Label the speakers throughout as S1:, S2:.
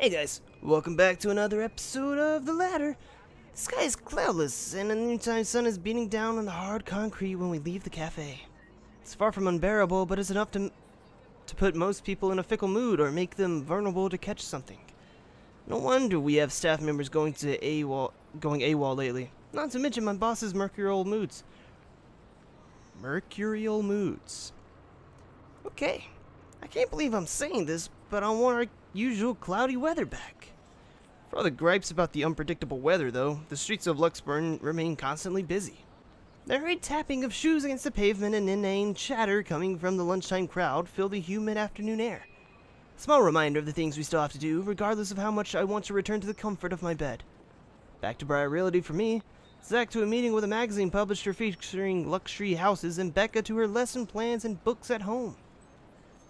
S1: Hey guys, welcome back to another episode of The Ladder. The sky is cloudless, and the noontime sun is beating down on the hard concrete when we leave the cafe. It's far from unbearable, but it's enough to put most people in a fickle mood or make them vulnerable to catch something. No wonder we have staff members going AWOL lately. Not to mention my boss's mercurial moods. Mercurial moods. Okay, I can't believe I'm saying this, but I want our usual cloudy weather back. For all the gripes about the unpredictable weather, though, the streets of Luxburn remain constantly busy. The hurried tapping of shoes against the pavement and inane chatter coming from the lunchtime crowd fill the humid afternoon air. A small reminder of the things we still have to do, regardless of how much I want to return to the comfort of my bed. Back to Briar Realty for me, Zach to a meeting with a magazine publisher featuring luxury houses, and Becca to her lesson plans and books at home.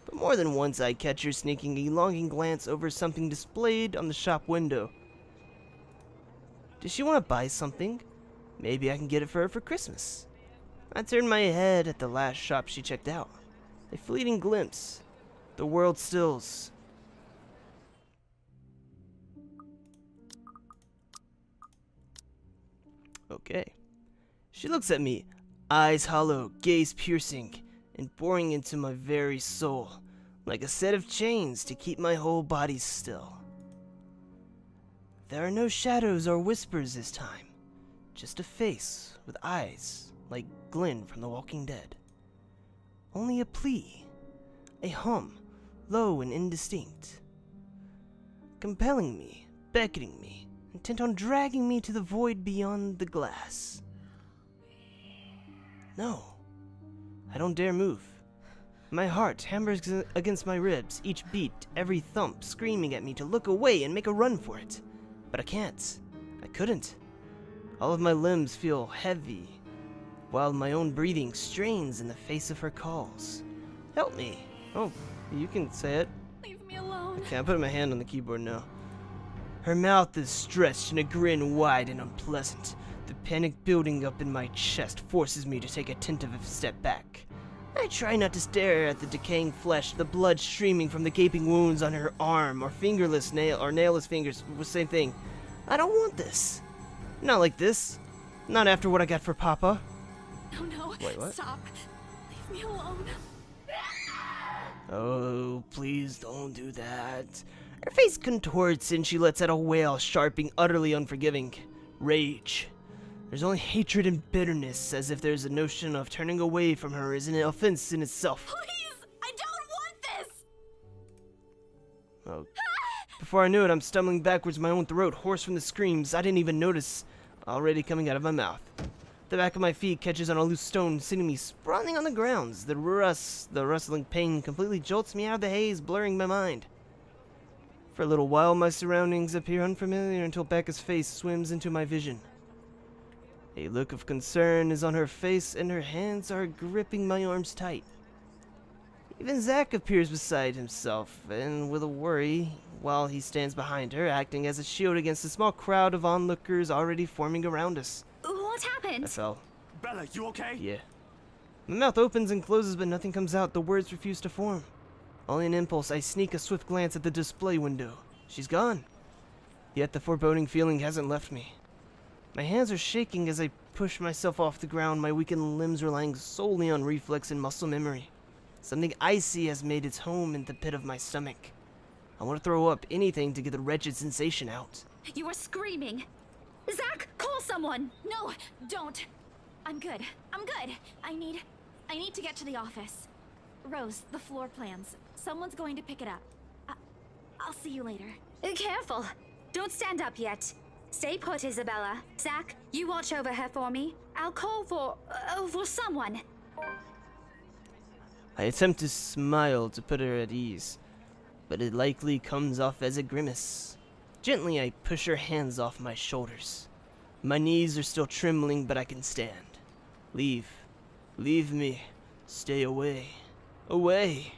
S1: But more than once I catch her sneaking a longing glance over something displayed on the shop window. Does she want to buy something? Maybe I can get it for her for Christmas. I turned my head at the last shop she checked out. A fleeting glimpse. The world stills. Okay. She looks at me, eyes hollow, gaze piercing, and boring into my very soul, like a set of chains to keep my whole body still. There are no shadows or whispers this time, just a face with eyes like Glenn from The Walking Dead. Only a plea, a hum, low and indistinct, compelling me, beckoning me, intent on dragging me to the void beyond the glass. No, I don't dare move. My heart hammers against my ribs, each beat, every thump, screaming at me to look away and make a run for it. But I can't. I couldn't. All of my limbs feel heavy, while my own breathing strains in the face of her calls. Help me. Oh, you can say it.
S2: Leave me alone.
S1: Okay, I'm putting my hand on the keyboard now. Her mouth is stretched in a grin wide and unpleasant. The panic building up in my chest forces me to take a tentative step back. I try not to stare at the decaying flesh, the blood streaming from the gaping wounds on her arm, or nailless fingers, same thing. I don't want this. Not like this. Not after what I got for Papa.
S2: No.
S1: Wait, what?
S2: Stop. Leave me alone.
S1: Oh, please don't do that. Her face contorts and she lets out a wail, sharp and utterly unforgiving. Rage. There's only hatred and bitterness, as if there's a notion of turning away from her is an offense in itself.
S2: Please! I don't want this!
S1: Oh. Before I knew it, I'm stumbling backwards my own throat, hoarse from the screams I didn't even notice already coming out of my mouth. The back of my feet catches on a loose stone, sending me sprawling on the grounds. The rustling pain completely jolts me out of the haze, blurring my mind. For a little while, my surroundings appear unfamiliar until Becca's face swims into my vision. A look of concern is on her face, and her hands are gripping my arms tight. Even Zach appears beside himself, and with a worry, while he stands behind her, acting as a shield against the small crowd of onlookers already forming around us.
S2: What happened?
S1: I fell.
S3: Bella, you okay?
S1: Yeah. My mouth opens and closes, but nothing comes out. The words refuse to form. Only an impulse, I sneak a swift glance at the display window. She's gone. Yet the foreboding feeling hasn't left me. My hands are shaking as I push myself off the ground, my weakened limbs relying solely on reflex and muscle memory. Something icy has made its home in the pit of my stomach. I want to throw up anything to get the wretched sensation out.
S2: You are screaming. Zach, call someone! No, don't. I'm good. I'm good. I need to get to the office. Rose, the floor plans. Someone's going to pick it up. I'll see you later.
S4: Careful. Don't stand up yet. Stay put, Isabella. Zach, you watch over her for me. I'll call for someone.
S1: I attempt to smile to put her at ease, but it likely comes off as a grimace. Gently, I push her hands off my shoulders. My knees are still trembling, but I can stand. Leave. Leave me. Stay away. Away.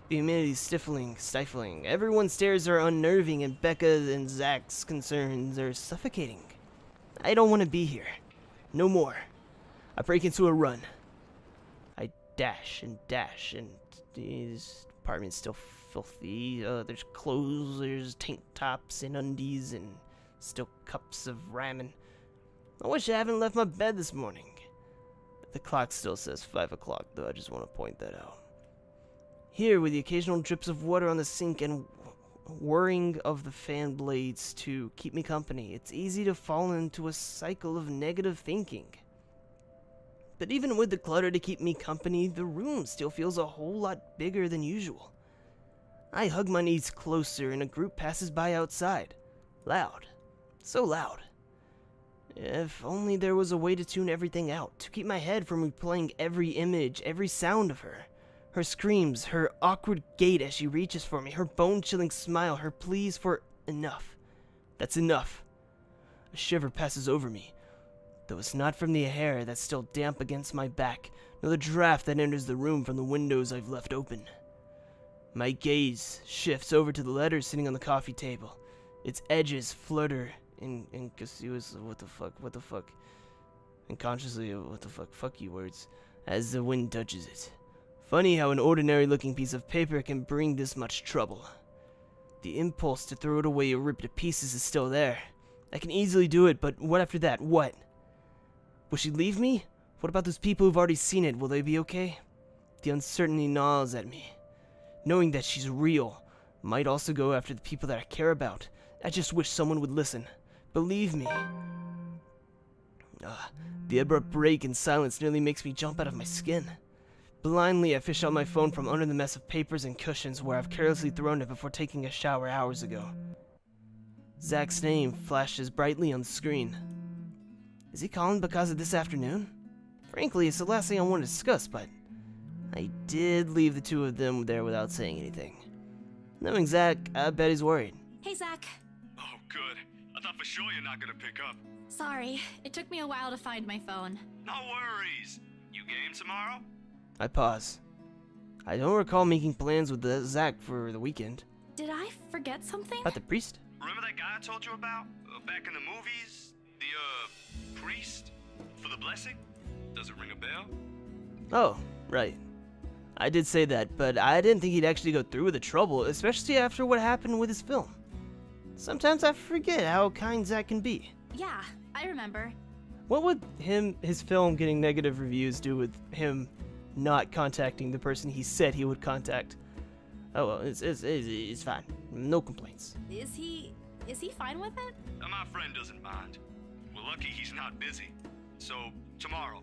S1: The humidity's stifling. Everyone's stares are unnerving, and Becca and Zach's concerns are suffocating. I don't want to be here. No more. I break into a run. I dash, and this apartment's still filthy. There's clothes, there's tank tops and undies, and still cups of ramen. I wish I haven't left my bed this morning. The clock still says 5 o'clock, though. I just want to point that out. Here, with the occasional drips of water on the sink and whirring of the fan blades to keep me company, it's easy to fall into a cycle of negative thinking. But even with the clutter to keep me company, the room still feels a whole lot bigger than usual. I hug my knees closer and a group passes by outside. Loud. So loud. If only there was a way to tune everything out, to keep my head from replaying every image, every sound of her. Her screams, her awkward gait as she reaches for me, her bone-chilling smile, her pleas for enough. That's enough. A shiver passes over me, though it's not from the hair that's still damp against my back, nor the draft that enters the room from the windows I've left open. My gaze shifts over to the letter sitting on the coffee table. Its edges flutter inconspicuous, what the fuck, unconsciously, what the fuck you words, as the wind touches it. Funny how an ordinary-looking piece of paper can bring this much trouble. The impulse to throw it away or rip it to pieces is still there. I can easily do it, but what after that? What? Will she leave me? What about those people who've already seen it? Will they be okay? The uncertainty gnaws at me. Knowing that she's real might also go after the people that I care about. I just wish someone would listen. Believe me. The abrupt break in silence nearly makes me jump out of my skin. Blindly, I fish out my phone from under the mess of papers and cushions where I've carelessly thrown it before taking a shower hours ago. Zach's name flashes brightly on the screen. Is he calling because of this afternoon? Frankly, it's the last thing I want to discuss, but I did leave the two of them there without saying anything. Knowing Zach, I bet he's worried.
S2: Hey, Zach.
S3: Oh, good. I thought for sure you're not gonna pick up.
S2: Sorry, it took me a while to find my phone.
S3: No worries. You game tomorrow?
S1: I pause. I don't recall making plans with Zach for the weekend.
S2: Did I forget something?
S1: About the priest?
S3: Remember that guy I told you about? Back in the movies? The, priest? For the blessing? Does it ring a bell?
S1: Oh, right. I did say that, but I didn't think he'd actually go through with the trouble, especially after what happened with his film. Sometimes I forget how kind Zach can be.
S2: Yeah, I remember.
S1: What would his film getting negative reviews do with him not contacting the person he said he would contact? Oh well, it's fine. No complaints.
S2: Is he fine with it?
S3: My friend doesn't mind. We're lucky he's not busy. So, tomorrow,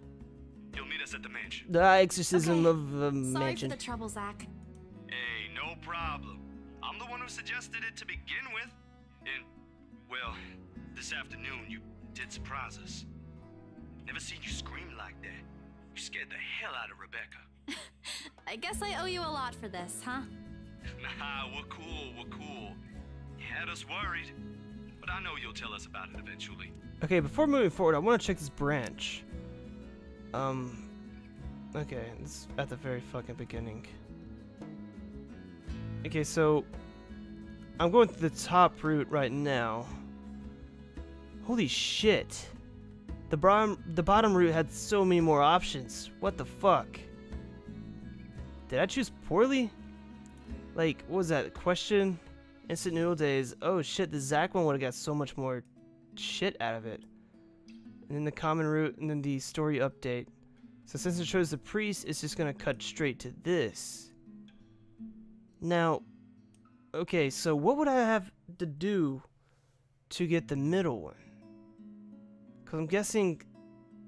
S3: he'll meet us at the mansion.
S1: The exorcism
S2: Okay.
S1: of the
S2: Sorry
S1: mansion.
S2: for the trouble, Zach.
S3: Hey, no problem. I'm the one who suggested it to begin with. And, well, this afternoon you did surprise us. Never seen you scream like that. You scared the hell out of Rebecca.
S2: I guess I owe you a lot for this, huh?
S3: Nah, we're cool. You had us worried. But I know you'll tell us about it eventually.
S1: Okay, before moving forward, I want to check this branch. Okay, it's at the very fucking beginning. Okay, so I'm going through the top route right now. Holy shit. The bottom route had so many more options. What the fuck? Did I choose poorly? Like, what was that? Question? Instant Noodle Days. Oh shit, the Zach one would have got so much more shit out of it. And then the common route, and then the story update. So since it shows the priest, it's just gonna cut straight to this. Now, okay, so what would I have to do to get the middle one? Because I'm guessing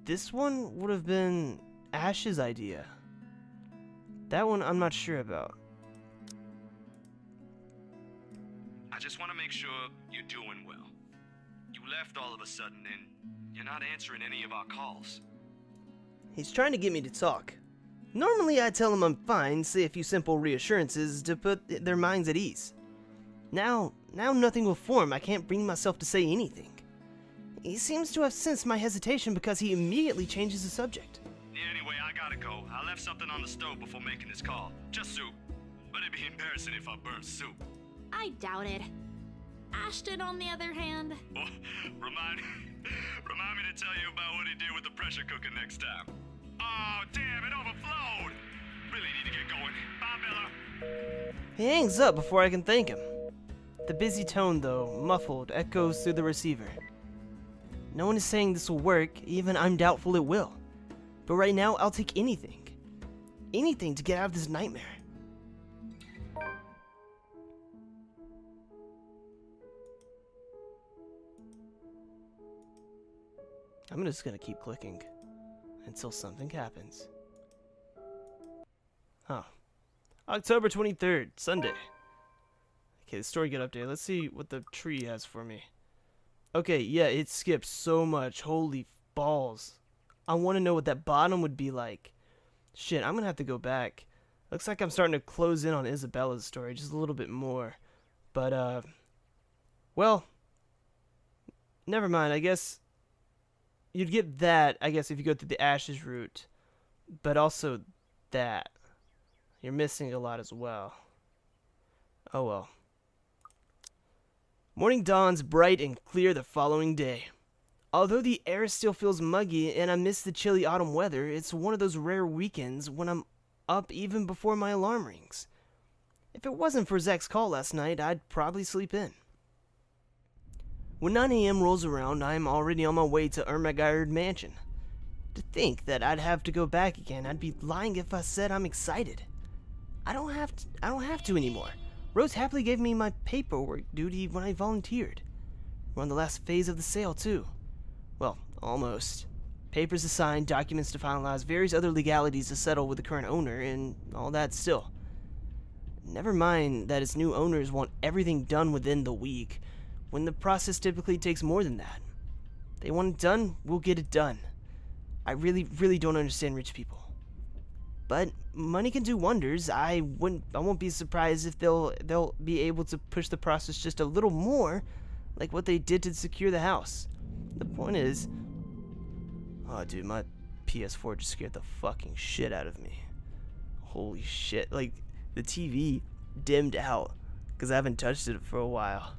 S1: this one would have been Ash's idea. That one I'm not sure about.
S3: I just want to make sure you're doing well. You left all of a sudden and you're not answering any of our calls.
S1: He's trying to get me to talk. Normally I tell him I'm fine, say a few simple reassurances to put their minds at ease. Now nothing will form. I can't bring myself to say anything. He seems to have sensed my hesitation because he immediately changes the subject.
S3: Yeah, anyway, I gotta go. I left something on the stove before making this call. Just soup. But it'd be embarrassing if I burned soup.
S2: I doubt it. Ashton, on the other hand.
S3: Oh, remind me to tell you about what he did with the pressure cooker next time. Oh, damn, it overflowed. Really need to get going. Bye, Bella.
S1: He hangs up before I can thank him. The busy tone, though, muffled, echoes through the receiver. No one is saying this will work, even I'm doubtful it will. But right now, I'll take anything. Anything to get out of this nightmare. I'm just gonna keep clicking until something happens. Huh. October 23rd, Sunday. Okay, the story get updated. Let's see what the tree has for me. Okay, yeah, it skips so much. Holy balls. I want to know what that bottom would be like. Shit, I'm gonna have to go back. Looks like I'm starting to close in on Isabella's story just a little bit more. But, well, never mind. I guess you'd get that, I guess, if you go through the Ashes route. But also that. You're missing a lot as well. Oh well. Morning dawns bright and clear the following day. Although the air still feels muggy and I miss the chilly autumn weather, it's one of those rare weekends when I'm up even before my alarm rings. If it wasn't for Zach's call last night, I'd probably sleep in. When 9 a.m. rolls around, I'm already on my way to Ermengarde Mansion. To think that I'd have to go back again, I'd be lying if I said I'm excited. I don't have to anymore. Rose happily gave me my paperwork duty when I volunteered. We're on the last phase of the sale, too. Well, almost. Papers to sign, documents to finalize, various other legalities to settle with the current owner, and all that still. Never mind that its new owners want everything done within the week, when the process typically takes more than that. They want it done, we'll get it done. I really don't understand rich people. But money can do wonders. I won't be surprised if they'll be able to push the process just a little more, like what they did to secure the house. The point is, oh dude, my PS4 just scared the fucking shit out of me. Holy shit, like the TV dimmed out because I haven't touched it for a while,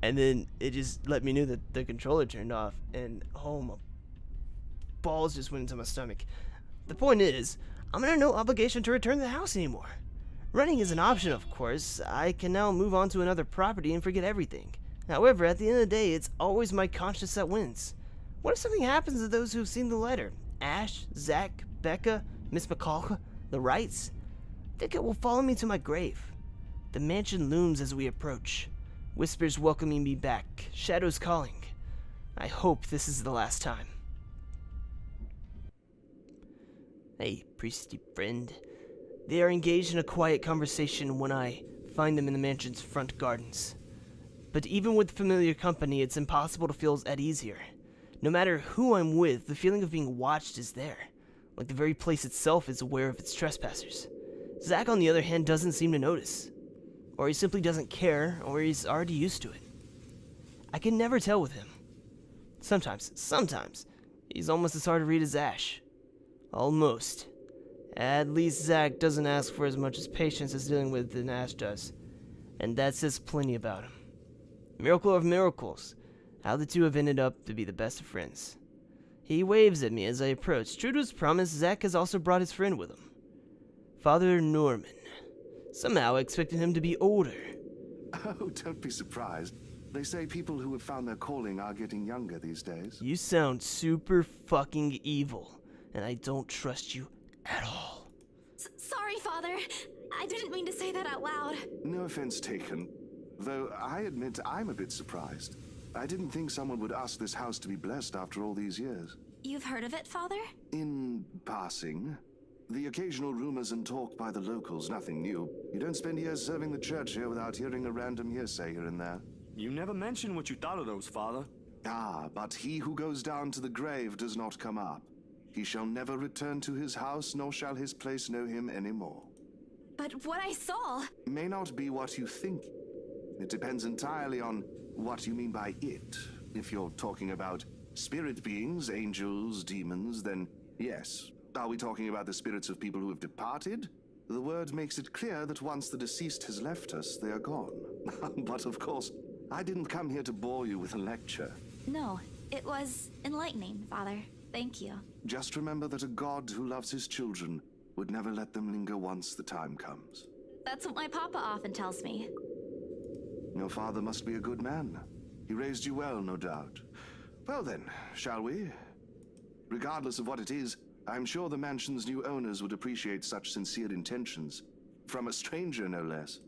S1: and then it just let me know that the controller turned off, and oh my balls just went into my stomach. The point is, I'm under no obligation to return to the house anymore. Renting is an option, of course. I can now move on to another property and forget everything. However, at the end of the day, it's always my conscience that wins. What if something happens to those who've seen the letter? Ash, Zach, Becca, Miss McCall, the Wrights? I think it will follow me to my grave. The mansion looms as we approach. Whispers welcoming me back. Shadows calling. I hope this is the last time. Hey, priesty friend. They are engaged in a quiet conversation when I find them in the mansion's front gardens. But even with familiar company, it's impossible to feel at ease here. No matter who I'm with, the feeling of being watched is there, like the very place itself is aware of its trespassers. Zach, on the other hand, doesn't seem to notice. Or he simply doesn't care, or he's already used to it. I can never tell with him. Sometimes, he's almost as hard to read as Ash. Almost. At least Zach doesn't ask for as much as patience as dealing with than Ash does. And that says plenty about him. Miracle of miracles, how the two have ended up to be the best of friends. He waves at me as I approach. True to his promise, Zach has also brought his friend with him. Father Norman. Somehow I expected him to be older.
S5: Oh, don't be surprised. They say people who have found their calling are getting younger these days.
S1: You sound super fucking evil, and I don't trust you at all.
S2: Sorry, Father. I didn't mean to say that out loud.
S5: No offense taken. Though I admit I'm a bit surprised. I didn't think someone would ask this house to be blessed after all these years.
S2: You've heard of it, Father?
S5: In passing. The occasional rumors and talk by the locals, nothing new. You don't spend years serving the church here without hearing a random hearsay here and there.
S3: You never mentioned what you thought of those, Father.
S5: Ah, but he who goes down to the grave does not come up. He shall never return to his house, nor shall his place know him any more.
S2: But what I saw...
S5: May not be what you think. It depends entirely on what you mean by it. If you're talking about spirit beings, angels, demons, then yes. Are we talking about the spirits of people who have departed? The word makes it clear that once the deceased has left us, they are gone. But of course, I didn't come here to bore you with a lecture.
S2: No, it was enlightening, Father. Thank you.
S5: Just remember that a God who loves his children would never let them linger once the time comes.
S2: That's what my papa often tells me.
S5: Your father must be a good man. He raised you well, no doubt. Well then, shall we? Regardless of what it is, I'm sure the mansion's new owners would appreciate such sincere intentions. From a stranger, no less.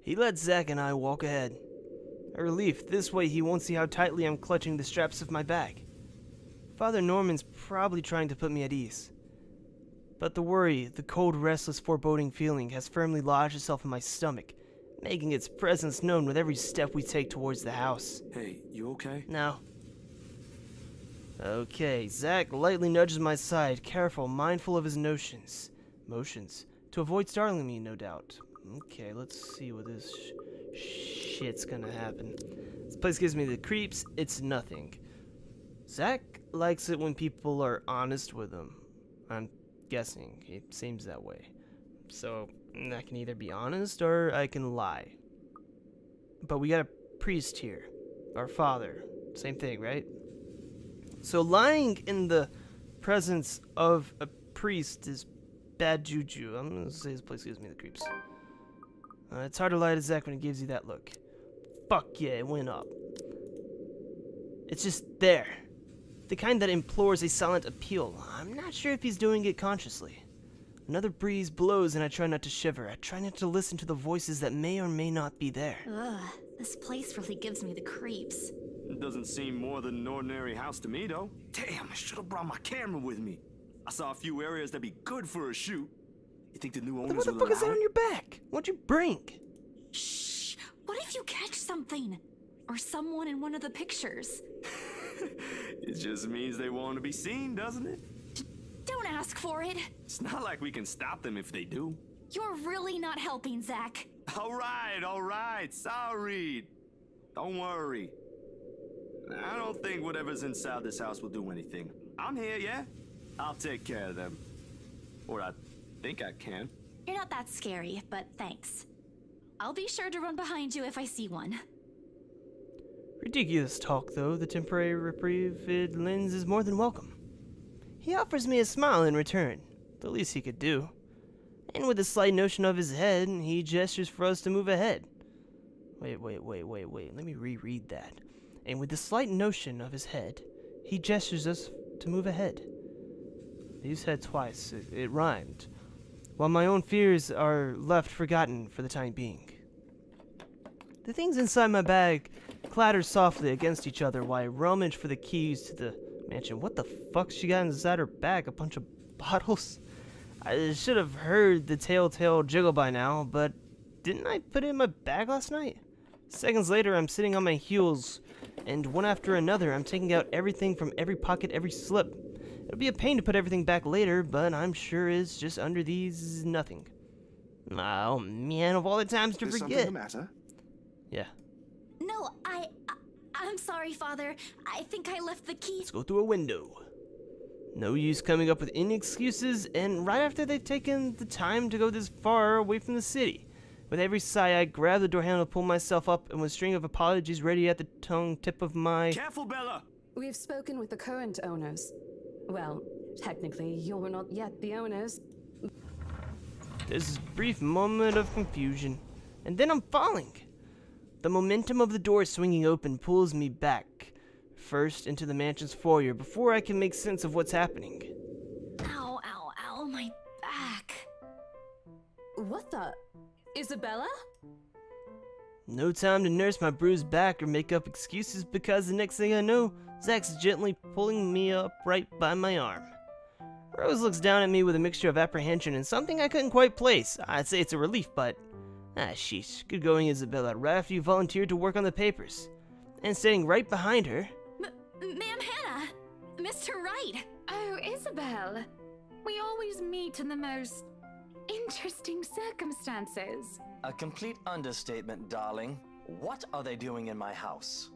S1: He lets Zack and I walk ahead. A relief, this way he won't see how tightly I'm clutching the straps of my bag. Father Norman's probably trying to put me at ease. But the worry, the cold, restless, foreboding feeling has firmly lodged itself in my stomach, making its presence known with every step we take towards the house.
S6: Hey, you okay?
S1: No. Okay, Zack lightly nudges my side, careful, mindful of his motions, to avoid startling me, no doubt. Okay, let's see what this shit's gonna happen. This place gives me the creeps, it's nothing. Zack likes it when people are honest with him. I'm guessing, it seems that way. So, I can either be honest or I can lie. But we got a priest here. Our father. Same thing, right? So lying in the presence of a priest is bad juju. I'm gonna say this place gives me the creeps. It's hard to lie to Zack when he gives you that look. Fuck yeah, it went up. It's just there. The kind that implores a silent appeal. I'm not sure if he's doing it consciously. Another breeze blows and I try not to shiver. I try not to listen to the voices that may or may not be there.
S2: Ugh, this place really gives me the creeps.
S6: It doesn't seem more than an ordinary house to me, though. Damn, I should have brought my camera with me. I saw a few areas that'd be good for a shoot. You think the new
S1: Then
S6: owners
S1: what the
S6: will
S1: fuck is that
S6: allow
S1: on
S6: it?
S1: your back? What'd you bring?
S2: Shh! What if you catch something? Or someone in one of the pictures?
S6: It just means they want to be seen, doesn't it?
S2: Don't ask for it.
S6: It's not like we can stop them if they do.
S2: You're really not helping, Zack.
S6: All right. Sorry. Don't worry. I don't think whatever's inside this house will do anything. I'm here, yeah? I'll take care of them. Or I think I can.
S2: You're not that scary, but thanks. I'll be sure to run behind you if I see one.
S1: Ridiculous talk, though. The temporary reprieve it lends is more than welcome. He offers me a smile in return, the least he could do. And with a slight notion of his head, he gestures for us to move ahead. Wait, let me reread that. And with a slight notion of his head, he gestures us to move ahead. He said twice, it rhymed, while my own fears are left forgotten for the time being. The things inside my bag clatter softly against each other while I rummage for the keys to the mansion. What the fuck she got inside her bag? A bunch of bottles? I should have heard the telltale jiggle by now, but didn't I put it in my bag last night? Seconds later, I'm sitting on my heels, and one after another, I'm taking out everything from every pocket, every slip. It'll be a pain to put everything back later, but I'm sure it's just under these nothing. Oh man, of all the times to
S5: Is
S1: forget.
S5: something the matter?
S1: Yeah.
S2: No, I'm sorry, Father. I think I left the key.
S1: Let's go through a window. No use coming up with any excuses, and right after they've taken the time to go this far away from the city. With every sigh, I grab the door handle, pull myself up, and with a string of apologies ready at the tongue tip of my...
S6: Careful, Bella!
S7: We've spoken with the current owners. Well, technically, you're not yet the owners.
S1: There's this brief moment of confusion, and then I'm falling. The momentum of the door swinging open pulls me back, first into the mansion's foyer, before I can make sense of what's happening.
S2: Ow, my back.
S7: What the? Isabella?
S1: No time to nurse my bruised back or make up excuses because the next thing I know, Zack's gently pulling me up right by my arm. Rose looks down at me with a mixture of apprehension and something I couldn't quite place. I'd say it's a relief, but... sheesh. Good going, Isabella. Right after you volunteered to work on the papers. And standing right behind her...
S2: Ma'am Hannah! Mr. Wright!
S8: Oh, Isabel. We always meet in the most interesting circumstances.
S9: A complete understatement, darling. What are they doing in my house?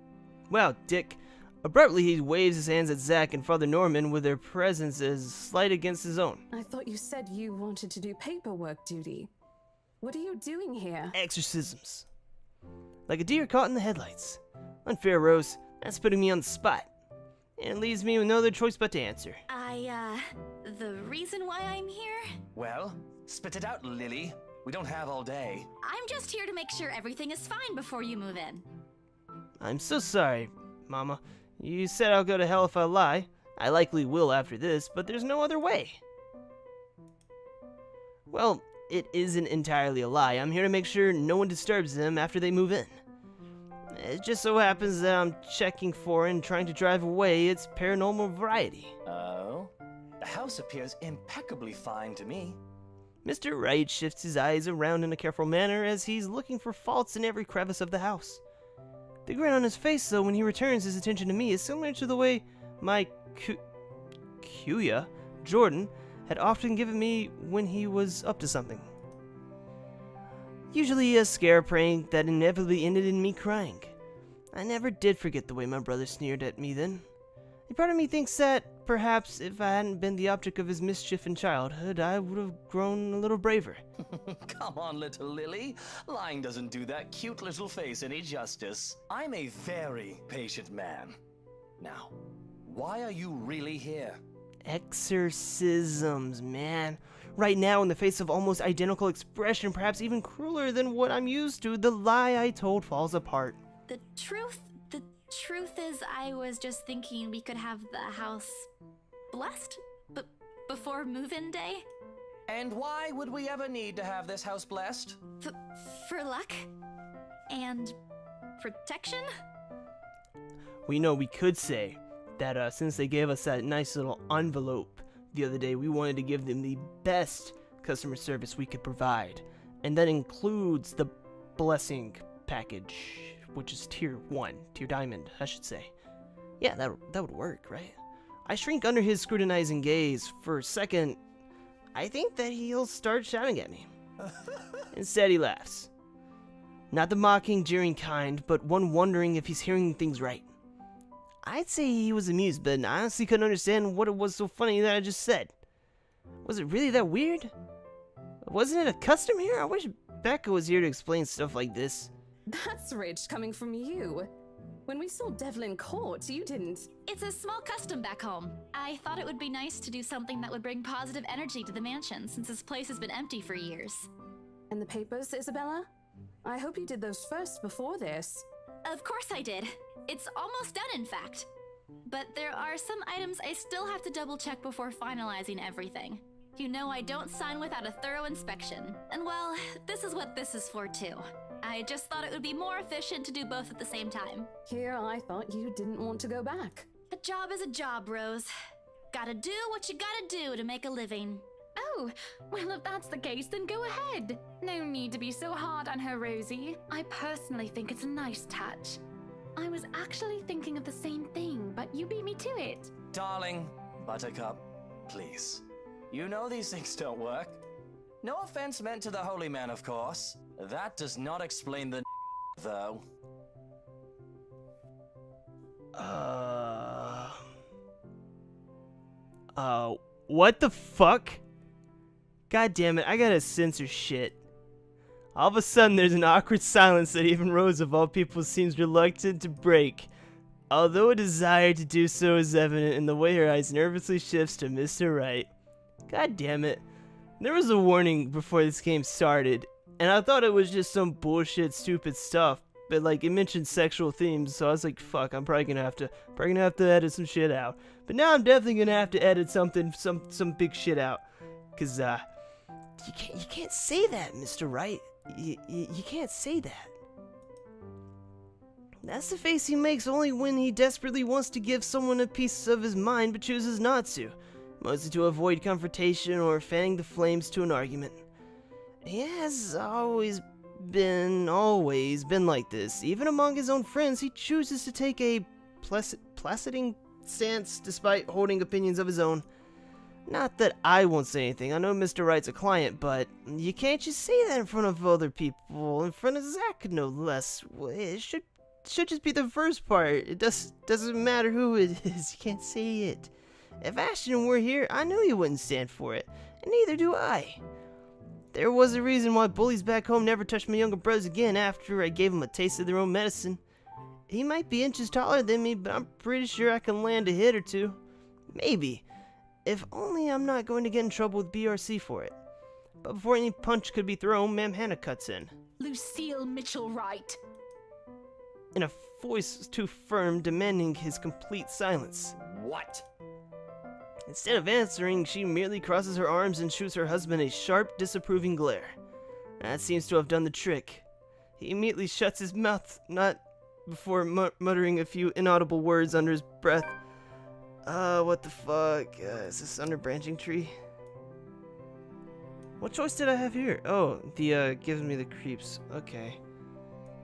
S1: Wow, Dick. Abruptly, he waves his hands at Zack and Father Norman with their presence as slight against his own.
S7: I thought you said you wanted to do paperwork duty. What are you doing here?
S1: Exorcisms. Like a deer caught in the headlights. Unfair, Rose. That's putting me on the spot. And it leaves me with no other choice but to answer.
S2: The reason why I'm here?
S9: Well, spit it out, Lily. We don't have all day.
S2: I'm just here to make sure everything is fine before you move in.
S1: I'm so sorry, Mama. You said I'll go to hell if I lie. I likely will after this, but there's no other way. Well, it isn't entirely a lie. I'm here to make sure no one disturbs them after they move in. It just so happens that I'm checking for and trying to drive away its paranormal variety.
S9: Oh? The house appears impeccably fine to me.
S1: Mr. Wright shifts his eyes around in a careful manner as he's looking for faults in every crevice of the house. The grin on his face, though, when he returns his attention to me is similar to the way my Kuya, Jordan, had often given me when he was up to something. Usually a scare prank that inevitably ended in me crying. I never did forget the way my brother sneered at me then. A part of me thinks that, perhaps, if I hadn't been the object of his mischief in childhood, I would have grown a little braver.
S9: Come on, little Lily. Lying doesn't do that cute little face any justice. I'm a very patient man. Now, why are you really here?
S1: Exorcisms, man. Right now, in the face of almost identical expression, perhaps even crueler than what I'm used to, the lie I told falls apart.
S2: The truth is, I was just thinking we could have the house blessed before move-in day.
S9: And why would we ever need to have this house blessed?
S2: For luck and protection.
S1: We could say that since they gave us that nice little envelope the other day, we wanted to give them the best customer service we could provide. And that includes the blessing package, which is tier 1, tier diamond, I should say. Yeah, that would work, right? I shrink under his scrutinizing gaze. For a second, I think that he'll start shouting at me. Instead, he laughs. Not the mocking, jeering kind, but one wondering if he's hearing things right. I'd say he was amused, but I honestly couldn't understand what it was so funny that I just said. Was it really that weird? Wasn't it a custom here? I wish Becca was here to explain stuff like this.
S7: That's rich coming from you. When we saw Devlin Court, you didn't.
S2: It's a small custom back home. I thought it would be nice to do something that would bring positive energy to the mansion since this place has been empty for years.
S7: And the papers, Isabella? I hope you did those first before this.
S2: Of course I did. It's almost done, in fact. But there are some items I still have to double check before finalizing everything. You know I don't sign without a thorough inspection. And well, this is what this is for too. I just thought it would be more efficient to do both at the same time.
S7: Here I thought you didn't want to go back.
S2: A job is a job, Rose. Gotta do what you gotta do to make a living.
S8: Oh, well, if that's the case, then go ahead. No need to be so hard on her, Rosie. I personally think it's a nice touch. I was actually thinking of the same thing, but you beat me to it.
S9: Darling, Buttercup, please. You know these things don't work. No offense meant to the holy man, of course. That does not explain the though.
S1: What the fuck? God damn it, I gotta censor shit. All of a sudden, there's an awkward silence that even Rose, of all people, seems reluctant to break. Although a desire to do so is evident in the way her eyes nervously shifts to Mr. Wright. God damn it. There was a warning before this game started, and I thought it was just some bullshit, stupid stuff. But like, it mentioned sexual themes, so I was like, fuck, I'm probably gonna have to edit some shit out. But now I'm definitely gonna have to edit some big shit out. Cause, you can't say that, Mr. Wright. You can't say that. That's the face he makes only when he desperately wants to give someone a piece of his mind but chooses not to. Mostly to avoid confrontation or fanning the flames to an argument. He has always been like this. Even among his own friends, he chooses to take a placiding stance despite holding opinions of his own. Not that I won't say anything. I know Mr. Wright's a client, but you can't just say that in front of other people. In front of Zach, no less. It should just be the first part. It doesn't matter who it is. You can't say it. If Ashton were here, I knew he wouldn't stand for it, and neither do I. There was a reason why bullies back home never touched my younger brothers again after I gave them a taste of their own medicine. He might be inches taller than me, but I'm pretty sure I can land a hit or two. Maybe. If only I'm not going to get in trouble with BRC for it. But before any punch could be thrown, Ma'am Hannah cuts in.
S8: Lucille Mitchell Wright.
S1: In a voice too firm, demanding his complete silence.
S9: What?
S1: Instead of answering, she merely crosses her arms and shoots her husband a sharp, disapproving glare. That seems to have done the trick. He immediately shuts his mouth, not before muttering a few inaudible words under his breath. What the fuck? Is this under branching tree? What choice did I have here? Oh, the, gives me the creeps. Okay.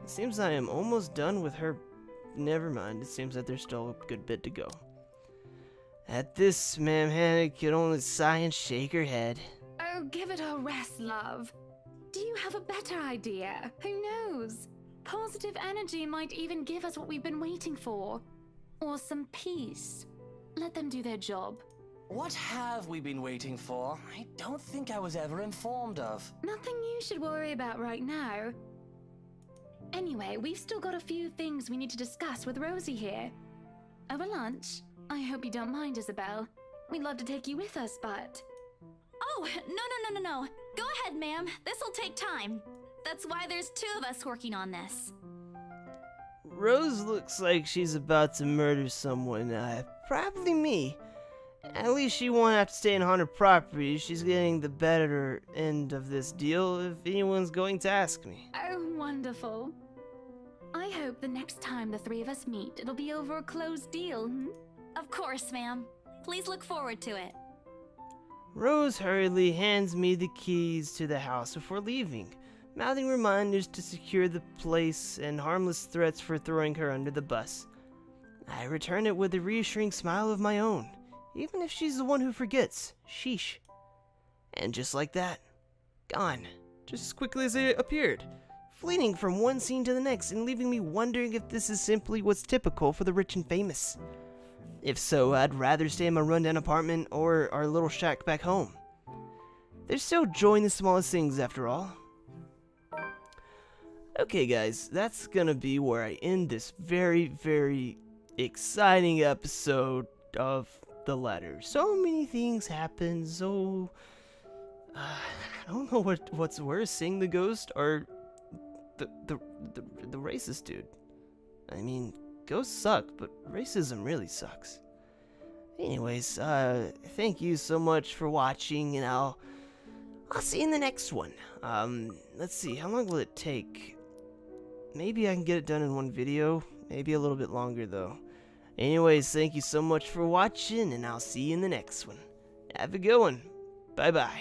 S1: It seems I am almost done with her. Never mind, it seems that there's still a good bit to go. At this, Ma'am Hannah could only sigh and shake her head.
S8: Oh, give it a rest, love. Do you have a better idea? Who knows? Positive energy might even give us what we've been waiting for. Or some peace. Let them do their job.
S9: What have we been waiting for? I don't think I was ever informed of.
S8: Nothing you should worry about right now. Anyway, we've still got a few things we need to discuss with Rosie here. Over lunch? I hope you don't mind, Isabel. We'd love to take you with us, but...
S2: Oh, no. Go ahead, ma'am. This'll take time. That's why there's 2 of us working on this.
S1: Rose looks like she's about to murder someone, probably me. At least she won't have to stay on haunted property. She's getting the better end of this deal, if anyone's going to ask me.
S8: Oh, wonderful. I hope the next time the 3 of us meet, it'll be over a closed deal,
S2: Of course, ma'am. Please look forward to it.
S1: Rose hurriedly hands me the keys to the house before leaving, mouthing reminders to secure the place and harmless threats for throwing her under the bus. I return it with a reassuring smile of my own, even if she's the one who forgets. Sheesh. And just like that, gone, just as quickly as it appeared, fleeting from one scene to the next and leaving me wondering if this is simply what's typical for the rich and famous. If so, I'd rather stay in my rundown apartment or our little shack back home. There's still joy in the smallest things, after all. Okay, guys, that's gonna be where I end this very, very exciting episode of The Letter. So many things happen, so... I don't know what's worse, seeing the ghost or the racist dude. I mean, ghosts suck, but racism really sucks. Anyways, thank you so much for watching, and I'll see you in the next one. Let's see, how long will it take? Maybe I can get it done in one video, maybe a little bit longer though. Anyways, thank you so much for watching, and I'll see you in the next one. Have a good one. Bye-bye.